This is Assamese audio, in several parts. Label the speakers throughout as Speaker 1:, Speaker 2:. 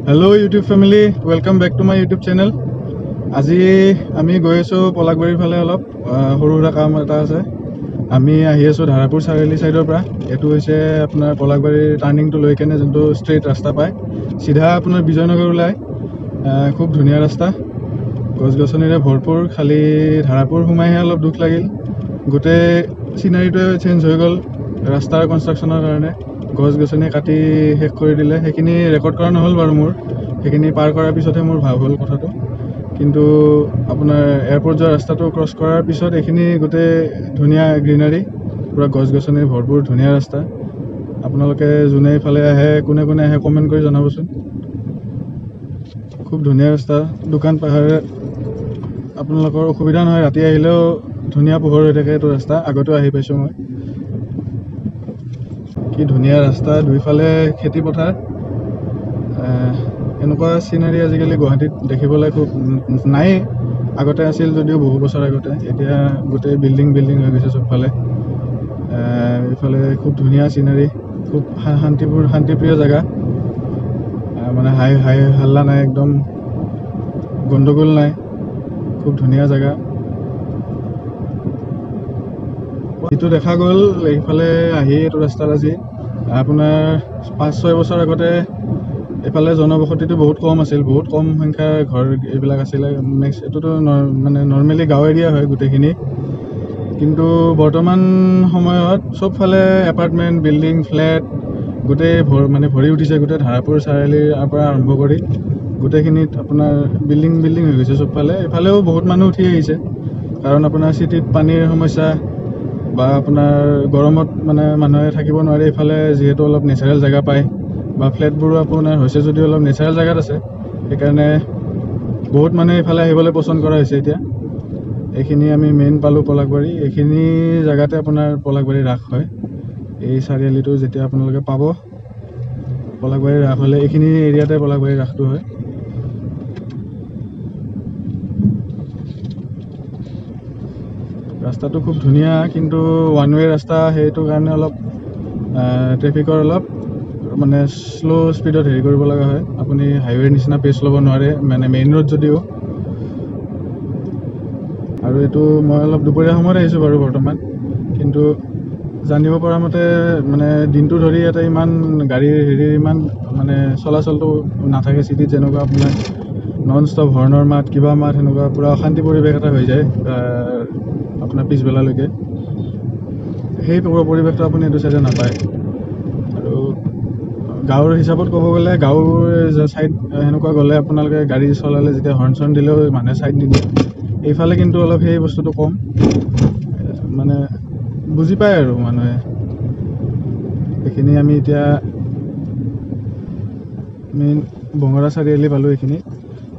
Speaker 1: Hello YouTube family, welcome back to my YouTube channel. আজি আমি গৈ আছো পলাকবাৰীৰ ফালে অলপ সৰুৰা কাম এটা আছে। আমি আহি আছো ধাৰাপুৰ চাৰিআলি সাইডৰ পৰা। এটো হৈছে আপোনাৰ পলাকবাৰীৰ টাৰ্নিংটো লৈ কেনে যোনটো ষ্ট্ৰেট ৰাস্তা পায় সিধা আপোনাৰ বিজয়নগৰ ওলাই। খুব ধুনীয়া ৰাস্তা, গছ-গছনিৰে ভৰপুৰ। খালি ধাৰাপুৰ সোমাইহে অলপ দুখ লাগিল, গোটেই সিনাৰীটো চেঞ্জ হৈ গ'ল ৰাস্তাৰ কনষ্ট্ৰাকশ্যনৰ কাৰণে। গছ-গছনি কাটি শেষ কৰি দিলে। সেইখিনি ৰেকৰ্ড কৰা নহ'ল বাৰু মোৰ, সেইখিনি পাৰ কৰাৰ পিছতহে মোৰ ভাব হ'ল কথাটো। কিন্তু আপোনাৰ এয়াৰপৰ্ট যোৱা ৰাস্তাটো ক্ৰছ কৰাৰ পিছত এইখিনি গোটেই ধুনীয়া গ্ৰীনাৰী, পুৰা গছ-গছনিৰ ভৰপুৰ ধুনীয়া ৰাস্তা। আপোনালোকে যোনে এইফালে আহে, কোনে কোনে আহে কমেণ্ট কৰি জনাবচোন। খুব ধুনীয়া ৰাস্তা, দোকান পাহাৰে আপোনালোকৰ অসুবিধা নহয়। ৰাতি আহিলেও ধুনীয়া পোহৰ হৈ থাকে এইটো ৰাস্তা। আগতেও আহি পাইছোঁ মই। কি ধুনীয়া ৰাস্তা, দুইফালে খেতি পথাৰ। এনেকুৱা চিনাৰী আজিকালি গুৱাহাটীত দেখিবলৈ খুব নাই। আগতে আছিল যদিও বহু বছৰ আগতে, এতিয়া গোটেই বিল্ডিং হৈ গৈছে চবফালে। এইফালে খুব ধুনীয়া চিনাৰী, খুব শান্তিপ্ৰিয় জেগা। মানে হাই হাল্লা নাই, একদম গণ্ডগোল নাই, খুব ধুনীয়া জেগা। এইটো দেখা গ'ল এইফালে আহি এইটো ৰাস্তাত আজি আপোনাৰ 5-6 বছৰ আগতে এইফালে জনবসতিটো বহুত কম আছিল, বহুত কম সংখ্যাৰ ঘৰ এইবিলাক আছিলে। এইটোতো মানে নৰ্মেলি গাঁও এৰিয়া হয় গোটেইখিনি, কিন্তু বৰ্তমান সময়ত চবফালে এপাৰ্টমেণ্ট, বিল্ডিং, ফ্লেট গোটেই ভৰি উঠিছে। গোটেই ধাৰাপুৰ চাৰিআলিৰ পৰা আৰম্ভ কৰি গোটেইখিনিত আপোনাৰ বিল্ডিং হৈ গৈছে চবফালে। এইফালেও বহুত মানুহ উঠি আহিছে, কাৰণ আপোনাৰ চিটিত পানীৰ সমস্যা বা আপোনাৰ গৰমত মানে মানুহে থাকিব নোৱাৰে। এইফালে যিহেতু অলপ নেচাৰেল জেগা পায়, বা ফ্লেটবোৰো আপোনাৰ হৈছে যদিও অলপ নেচাৰেল জেগাত আছে, সেইকাৰণে বহুত মানুহে এইফালে আহিবলৈ পচন্দ কৰা হৈছে এতিয়া। এইখিনি আমি মেইন পালোঁ পলাকবাৰী। এইখিনি জেগাতে আপোনাৰ পলাকবাৰী ৰাস হয়। এই চাৰিআলিটো যেতিয়া আপোনালোকে পাব, পলাকবাৰী ৰাস হ'লে এইখিনি এৰিয়াতে পলাকবাৰী ৰাসটো হয়। ৰাস্তাটো খুব ধুনীয়া, কিন্তু ওৱান ৱে ৰাস্তা, সেইটো কাৰণে অলপ ট্ৰেফিকৰ অলপ মানে শ্ল' স্পীডত হেৰি কৰিব লগা হয়। আপুনি হাইৱেৰ নিচিনা পেচ ল'ব নোৱাৰে, মানে মেইন ৰোড যদিও। আৰু এইটো মই অলপ দুপৰীয়া সময়ত আহিছোঁ বাৰু বৰ্তমান, কিন্তু জানিব পৰা মতে মানে দিনটো ধৰি ইয়াতে ইমান গাড়ীৰ ইমান মানে চলাচলটো নাথাকে। চিটিত যেনেকুৱা আপোনাৰ নন ষ্টপ হৰ্ণৰ মাত, কিবা মাত, সেনেকুৱা পূৰা অশান্তি পৰিৱেশ এটা হৈ যায় আপোনাৰ পিছবেলালৈকে। সেই পৰিৱেশটো আপুনি এইটো চাইডে নাপায়। আৰু গাঁৱৰ হিচাপত ক'ব গ'লে, গাঁৱৰ ছাইড সেনেকুৱা গ'লে আপোনালোকে গাড়ী চলালে যেতিয়া হৰ্ণ দিলেও মানুহে ছাইড নিদিয়ে। এইফালে কিন্তু অলপ সেই বস্তুটো কম, মানে বুজি পায় আৰু মানুহে। এইখিনি আমি এতিয়া মেইন বঙৰা চাৰিআলি পালোঁ। এইখিনি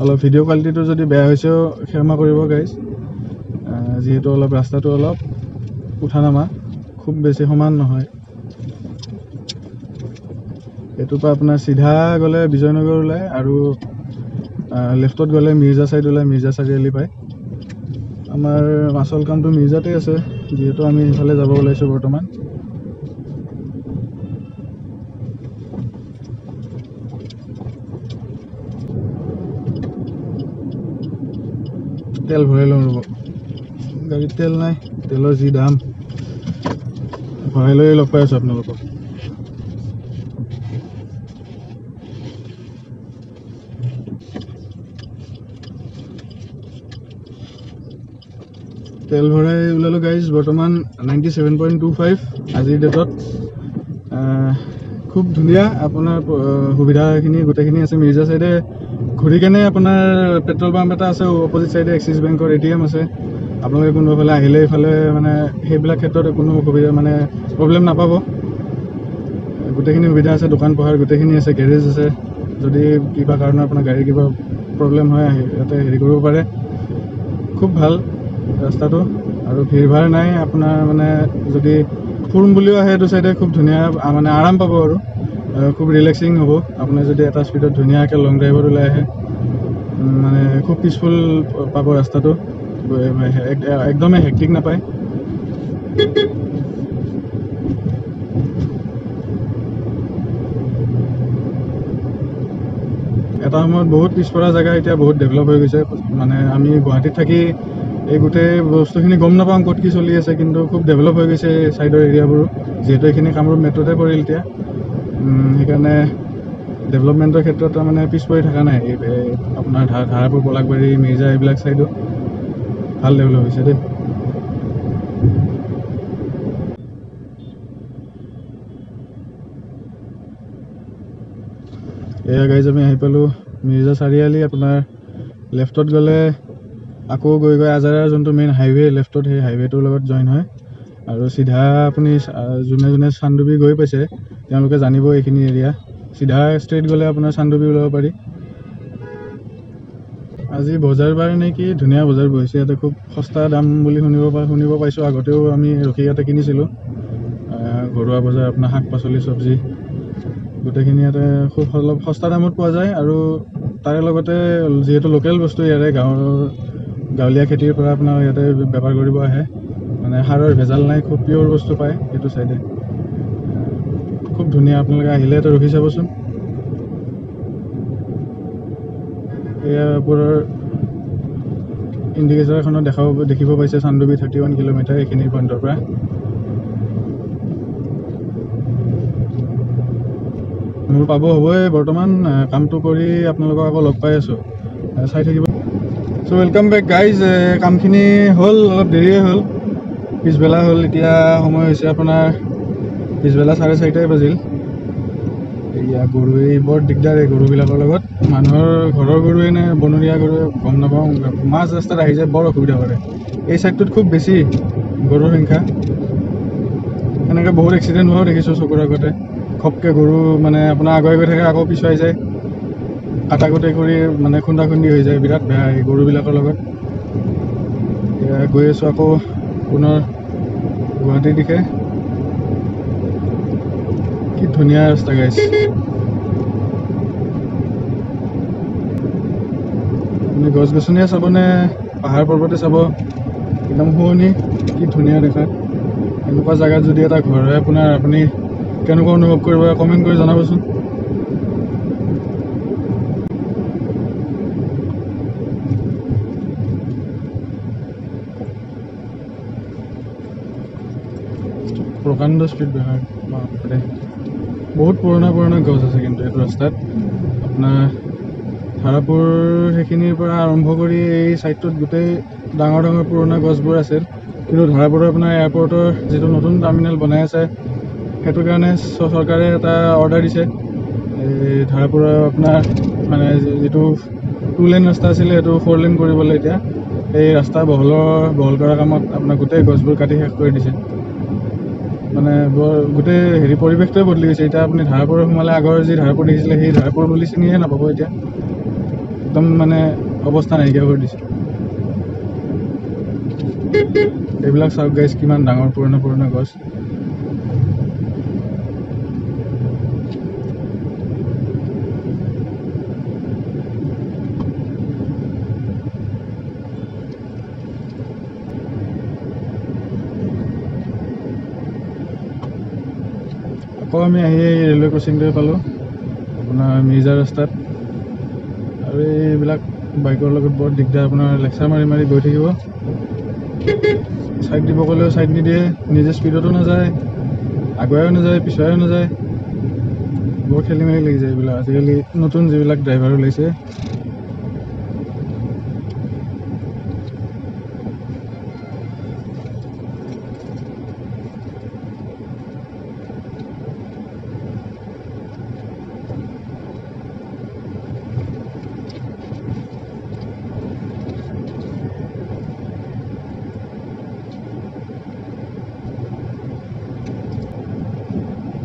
Speaker 1: অলপ ভিডিঅ' কোৱালিটিটো যদি বেয়া হৈছেও ক্ষমা কৰিব গাইজ, যিহেতু অলপ ৰাস্তাটো অলপ উঠা নামা, খুব বেছি সমান নহয়। এইটোৰ পৰা আপোনাৰ চিধা গ'লে বিজয়নগৰ ওলায়, আৰু লেফ্টত গ'লে মিৰ্জা চাইড ওলায়, মিৰ্জা চাৰিআলি পায়। আমাৰ আচল কামটো মিৰ্জাতে আছে, যিহেতু আমি সেইফালে যাব ওলাইছোঁ বৰ্তমান। তেল ভৰাই লওঁ ৰ'ব, গাড়ীত তেল নাই, তেলৰ যি দাম। ভৰাই লৈ লগ পাই আছোঁ আপোনালোকক। তেল ভৰাই ওলালোঁ গাইজ, বৰ্তমান 97.25 আজিৰ ডেটত। খুব ধুনীয়া, আপোনাৰ সুবিধাখিনি গোটেইখিনি আছে। মিৰ্জা চাইডে ঘূৰি কেনে আপোনাৰ পেট্ৰল পাম্প এটা আছে, অপজিট চাইডে এক্সিছ বেংকৰ ATM আছে। আপোনালোকে কোনোবাফালে আহিলে এইফালে মানে সেইবিলাক ক্ষেত্ৰত কোনো অসুবিধা মানে প্ৰব্লেম নাপাব। গোটেইখিনি সুবিধা আছে, দোকান পোহাৰ গোটেইখিনি আছে, গেৰেজ আছে। যদি কিবা কাৰণত আপোনাৰ গাড়ীৰ কিবা প্ৰব্লেম হয়, ইয়াতে হেৰি কৰিব পাৰে। খুব ভাল ৰাস্তাটো, আৰু ভিৰ ভাৰ নাই। আপোনাৰ মানে যদি ফুৰিম বুলিও আহে এইটো চাইডে, খুব ধুনীয়া মানে আৰাম পাব, আৰু খুব ৰিলেক্সিং হ'ব। আপুনি যদি এটা স্পীডত ধুনীয়াকৈ লং ড্ৰাইভত ওলাই আহে, মানে খুব পিচফুল পাব ৰাস্তাটো, একদমেই হেক্টিক নাপায়। এটা সময়ত বহুত পিছপৰা জেগা এতিয়া বহুত ডেভেলপ হৈ গৈছে। মানে আমি গুৱাহাটীত থাকি এই গোটেই বস্তুখিনি গম নাপাওঁ ক'ত কি চলি আছে, কিন্তু খুব ডেভেলপ হৈ গৈছে এই ছাইডৰ এৰিয়াবোৰো, যিহেতু এইখিনি কামৰূপ মেট্ৰ'তে পৰিল এতিয়া। সেইকাৰণে ডেভেলপমেণ্টৰ ক্ষেত্ৰত তাৰমানে পিছ পৰি থকা নাই। আপোনাৰ ধাৰাপুৰ, পলাশবাৰী, মিৰ্জা এইবিলাক ছাইডো ভাল ডেভেলপ হৈছে দেই। এয়া গাইজ আমি আহি পালোঁ মিৰ্জা চাৰিআলি। আপোনাৰ লেফ্টত গ'লে আকৌ গৈ আজাৰাৰ যোনটো মেইন হাইৱে লেফ্টত, সেই হাইৱেটোৰ লগত জইন হয়। আৰু চিধা আপুনি যোনে যোনে চানডুবি গৈ পাইছে তেওঁলোকে জানিব এইখিনি এৰিয়া। চিধা ষ্ট্ৰেইট গ'লে আপোনাৰ চানডুবি ওলাব পাৰি। আজি বজাৰ বাৰ নেকি, ধুনীয়া বজাৰ বহিছে ইয়াতে, খুব সস্তা দাম বুলি শুনিব পাইছোঁ। আগতেও আমি ৰখি ইয়াতে কিনিছিলোঁ। ঘৰুৱা বজাৰ আপোনাৰ শাক পাচলি চব্জি গোটেইখিনি ইয়াতে খুব অলপ সস্তা দামত পোৱা যায়। আৰু তাৰে লগতে যিহেতু লোকেল বস্তু ইয়াৰে গাঁৱলীয়া খেতিৰ পৰা আপোনাৰ ইয়াতে বেপাৰ কৰিব আহে, মানে সাৰৰ ভেজাল নাই, খুব পিয়ৰ বস্তু পায় সেইটো চাইডে। খুব ধুনীয়া, আপোনালোকে আহিলে ইয়াতে ৰখি চাবচোন। এয়া ওপৰৰ ইণ্ডিকেটৰখনত দেখিব পাইছে চানডুবি 31 কিলোমিটাৰ এইখিনিৰ পইণ্টৰ পৰা। মোৰ পাব হ'বই বৰ্তমান, কামটো কৰি আপোনালোকক আকৌ লগ পাই আছোঁ, চাই থাকিব। চ' ৱেলকাম বেক গাইজ। কামখিনি হ'ল, অলপ দেৰিয়ে হ'ল, পিছবেলা হ'ল। এতিয়া সময় হৈছে আপোনাৰ পিছবেলা 4:30 বাজিল। এয়া গৰুৱে বৰ দিগদাৰ, এই গৰুবিলাকৰ লগত। মানুহৰ ঘৰৰ গৰুৱে নে বনৰীয়া গৰুৱে গম নাপাওঁ, মাজ ৰাস্তাত আহি যায় বৰ অসুবিধা কৰে। এই ছাইডটোত খুব বেছি গৰুৰ সংখ্যা। এনেকৈ বহুত এক্সিডেণ্ট হোৱাও দেখিছোঁ চকুৰ আগতে। খপকৈ গৰু মানে আপোনাৰ আগুৱাই গৈ থাকে, আকৌ পিছুৱাই যায়, কাটাকুটি কৰি মানে খুন্দা খুন্দি হৈ যায়। বিৰাট বেয়া এই গৰুবিলাকৰ লগত। এতিয়া গৈ আছোঁ আকৌ পুনৰ গুৱাহাটীৰ দিশে। কি ধুনীয়া ৰাস্তা গাইছ। আপুনি গছ গছনিয়ে চাবনে পাহাৰ পৰ্বতে চাব, একদম শুৱনি, কি ধুনীয়া দেখাত। এনেকুৱা জেগাত যদি এটা ঘৰ হয় আপোনাৰ, আপুনি কেনেকুৱা অনুভৱ কৰিব কমেণ্ট কৰি জনাবচোন। প্ৰকাণ্ড স্পীড ব্ৰেকাৰ, বাপৰে। বহুত পুৰণা গছ আছে কিন্তু এইটো ৰাস্তাত। আপোনাৰ ধাৰাপুৰ সেইখিনিৰ পৰা আৰম্ভ কৰি এই ছাইডটোত গোটেই ডাঙৰ পুৰণা গছবোৰ আছিল। কিন্তু ধাৰাপুৰৰ আপোনাৰ এয়াৰপৰ্টৰ যিটো নতুন টাৰ্মিনেল বনাই আছে, সেইটো কাৰণে চৰকাৰে এটা অৰ্ডাৰ দিছে, এই ধাৰাপুৰৰ আপোনাৰ মানে যিটো 2 লেন ৰাস্তা আছিলে সেইটো 4 লেন কৰিবলৈ। এতিয়া এই ৰাস্তা বহল কৰাৰ কামত আপোনাৰ গোটেই গছবোৰ কাটি শেষ কৰি দিছে। মানে গোটেই পৰিৱেশটোৱে বদলি গৈছে। এতিয়া আপুনি ধাৰাপুৰ সোমালে আগৰ যি ধাৰাপুৰ দেখিছিলে, সেই ধাৰাপুৰ বুলি চিনিয়ে নাপাব এতিয়া। একদম মানে অৱস্থা নাইকিয়া কৰি দিছে। এইবিলাক চাওক গাইজ, কিমান ডাঙৰ পুৰণা গছ। আকৌ আমি আহি ৰেলৱে ক্ৰচিংটোৱে পালোঁ আপোনাৰ মিৰ্জা ৰাস্তাত। আৰু এইবিলাক বাইকৰ লগত বৰ দিগদাৰ, আপোনাৰ লেকচাৰ মাৰি গৈ থাকিব। ছাইড দিব ক'লেও ছাইড নিদিয়ে, নিজে স্পীডতো নাযায়, আগুৱাইও নাযায়, পিছুৱাইও নাযায়। বৰ খেলি মেলি লাগি যায় এইবিলাক আজিকালি নতুন যিবিলাক ড্ৰাইভাৰ ওলাইছে।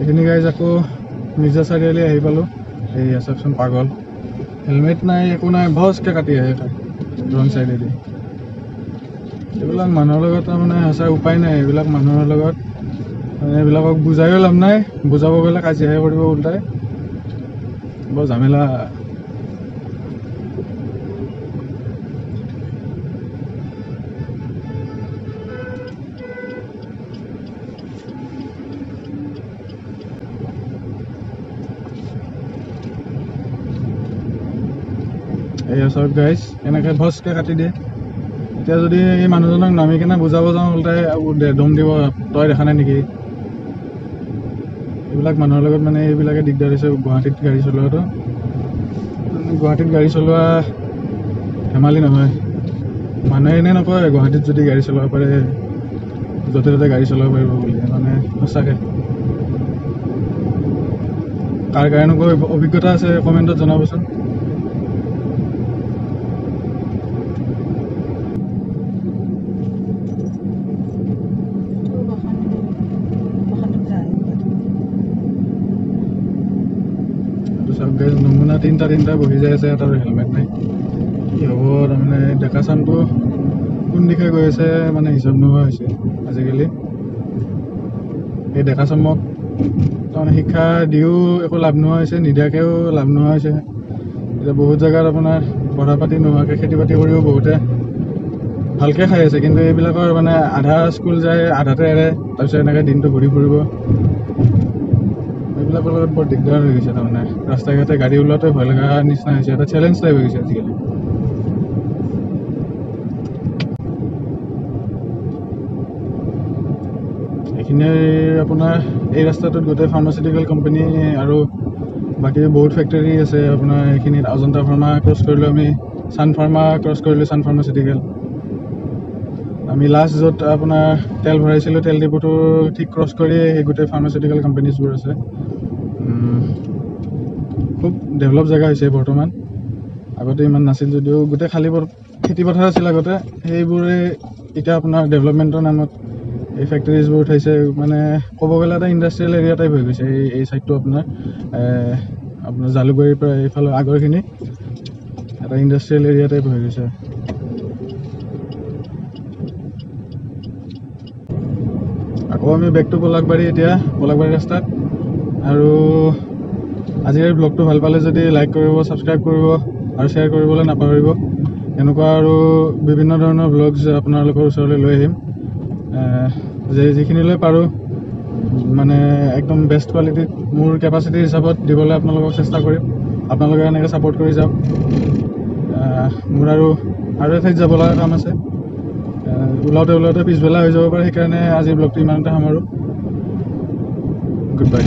Speaker 1: এইখিনি গাইজ আকৌ মিৰ্জা চাৰিআলি আহি পালোঁ। এই চাওকচোন পাগল, হেলমেট নাই, একো নাই, ভজকৈ কাটি আহে ৰং চাইডেদি। এইবিলাক মানুহৰ লগত তাৰমানে সঁচা উপায় নাই। এইবিলাক মানুহৰ লগত মানে এইবিলাকক বুজায়ো লাভ নাই, বুজাব গ'লে কাজিয়াহে কৰিব উল্টাই, বৰ ঝামেলা। এয়া চাওক গাইজ এনেকৈ ভচকৈ কাটি দিয়ে। এতিয়া যদি এই মানুহজনক নামি কিনে বুজাব যাওঁ ওলটাই দম দিব, তই দেখা নাই নেকি? এইবিলাক মানুহৰ লগত মানে এইবিলাকে দিগদাৰ হৈছে গুৱাহাটীত গাড়ী চলোৱাটো। গুৱাহাটীত গাড়ী চলোৱা ধেমালি নহয়। মানুহে এনেই নকয় গুৱাহাটীত যদি গাড়ী চলাব পাৰে য'তে ত'তে গাড়ী চলাব পাৰিব বুলি, মানে সঁচাকৈ। কাৰ কাৰ এনেকুৱা অভিজ্ঞতা আছে কমেণ্টত জনাবচোন। নমুনা তিনিটা বহি যাই আছে, এটা হেলমেট নাই। কি হ'ব তাৰমানে ডেকা চামটো কোন দিশে গৈ আছে মানে হিচাপ নোহোৱা হৈছে আজিকালি। এই ডেকা চামক তাৰমানে শিক্ষা দিও একো লাভ নোহোৱা হৈছে, নিদিয়াকৈও লাভ নোহোৱা হৈছে। এতিয়া বহুত জেগাত আপোনাৰ পঢ়া পাতি নোহোৱাকৈ খেতি বাতি কৰিও বহুতে ভালকৈ খাই আছে, কিন্তু এইবিলাকৰ মানে আধা স্কুল যায় আধাতে এৰে, তাৰপিছত এনেকৈ দিনটো ঘূৰি ফুৰিব। এইবিলাকৰ লগত বৰ দিগদাৰ হৈ গৈছে। তাৰমানে ৰাস্তা ঘাটে গাড়ী ওলোৱাতে ভয় লগা নিচিনা হৈছে, এটা চেলেঞ্জ টাইপ হৈ গৈছে আজিকালি। এইখিনি আপোনাৰ এই ৰাস্তাটোত গোটেই ফাৰ্মাচিউটিকেল কোম্পানী আৰু বাকী বহুত ফেক্টৰী আছে। আপোনাৰ এইখিনিত অজন্তা ফাৰ্মা ক্ৰছ কৰিলোঁ, আমি ছান ফাৰ্মা ক্ৰছ কৰিলোঁ, ছান ফাৰ্মাচিউটিকেল। আমি লাষ্ট য'ত আপোনাৰ তেল ভৰাইছিলোঁ তেল ডিপুটো ঠিক ক্ৰছ কৰি সেই গোটেই ফাৰ্মাচিউটিকেল কোম্পানীজবোৰ আছে। খুব ডেভেলপ জেগা হৈছে বৰ্তমান। আগতে ইমান নাছিল যদিও গোটেই খালী খেতি পথাৰ আছিল আগতে, সেইবোৰে এতিয়া আপোনাৰ ডেভেলপমেণ্টৰ নামত এই ফেক্টৰীজবোৰ উঠাইছে। মানে ক'ব গ'লে এটা ইণ্ডাষ্ট্ৰিয়েল এৰিয়া টাইপ হৈ গৈছে এই ছাইডটো। আপোনাৰ জালুকবাৰীৰ পৰা এইফালে আগৰখিনি এটা ইণ্ডাষ্ট্ৰিয়েল এৰিয়া টাইপ হৈ গৈছে। আকৌ আমি বেক টু পলাকবাৰী, এতিয়া পলাকবাৰী ৰাস্তাত। আৰু আজিৰ ব্লগটো ভাল পালে যদি লাইক কৰিব, ছাবস্ক্ৰাইব কৰিব আৰু শ্বেয়াৰ কৰিবলৈ নাপাহৰিব। এনেকুৱা আৰু বিভিন্ন ধৰণৰ ব্লগছ আপোনালোকৰ ওচৰলৈ লৈ আহিম, যিখিনিলৈ পাৰোঁ মানে একদম বেষ্ট কোৱালিটিত মোৰ কেপাচিটি হিচাপত দিবলৈ আপোনালোকক চেষ্টা কৰিম। আপোনালোকে এনেকৈ ছাপোৰ্ট কৰি যাওক। মোৰ আৰু এঠাইত যাব লগা কাম আছে, ওলাওঁতে পিছবেলা হৈ যাব পাৰে, সেইকাৰণে আজিৰ ব্লগটো ইমানতে সামৰোঁ। Good bye.